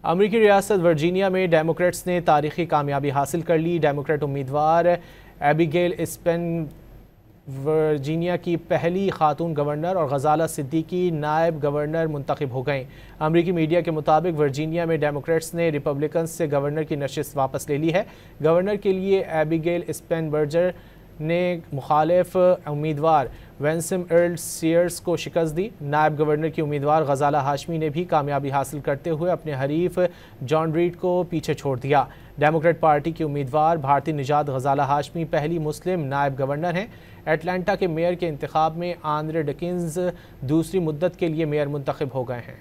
अमरीकी रियासत वर्जीनिया में डेमोक्रेट्स ने तारीखी कामयाबी हासिल कर ली। डेमोक्रेट उम्मीदवार एबिगेल स्पेन वर्जीनिया की पहली खातून गवर्नर और गजाला सिद्दीकी नायब गवर्नर मुंतखब हो गए। अमरीकी मीडिया के मुताबिक वर्जीनिया में डेमोक्रेट्स ने रिपब्लिकन्स से गवर्नर की नशिस्त वापस ले ली है। गवर्नर के लिए एबिगेल स्पेन बर्जर ने मुखालिफ उम्मीदवार वेंसम अर्ल सीयर्स को शिकस्त दी। नायब गवर्नर की उम्मीदवार गजाला हाशमी ने भी कामयाबी हासिल करते हुए अपने हरीफ जॉन रीड को पीछे छोड़ दिया। डेमोक्रेट पार्टी की उम्मीदवार भारतीय निजात गजाला हाशमी पहली मुस्लिम नायब गवर्नर हैं। एटलांटा के मेयर के इंतखाब में आंद्रे डिकिंस दूसरी मुद्दत के लिए मेयर मुंतखब हो गए हैं।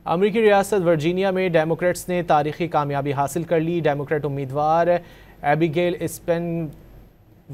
अमरीकी रियासत वर्जीनिया में डेमोक्रेट्स ने तारीखी कामयाबी हासिल कर ली। डेमोक्रेट उम्मीदवार एबिगेल स्पेन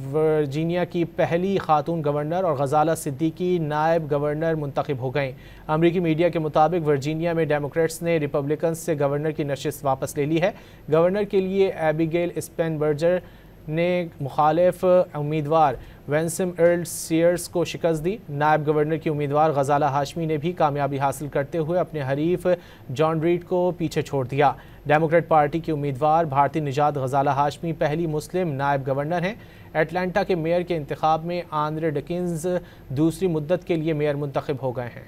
वर्जीनिया की पहली खातून गवर्नर और गजाला सिद्दीकी नायब गवर्नर मुंतखब हो गए। अमरीकी मीडिया के मुताबिक वर्जीनिया में डेमोक्रेट्स ने रिपब्लिकन्स से गवर्नर की नशिस्त वापस ले ली है। गवर्नर के लिए एबिगेल स्पेन बर्जर ने मुखालिफ उम्मीदवार वेंसम अर्ल सीयर्स को शिकस्त दी। नायब गवर्नर की उम्मीदवार गजाला हाशमी ने भी कामयाबी हासिल करते हुए अपने हरीफ जॉन रीड को पीछे छोड़ दिया। डेमोक्रेट पार्टी की उम्मीदवार भारतीय निजात गजाला हाशमी पहली मुस्लिम नायब गवर्नर हैं। एटलांटा के मेयर के इंतखाब में आंद्रे डिकिंस दूसरी मुद्दत के लिए मेयर मुंतखब हो गए हैं।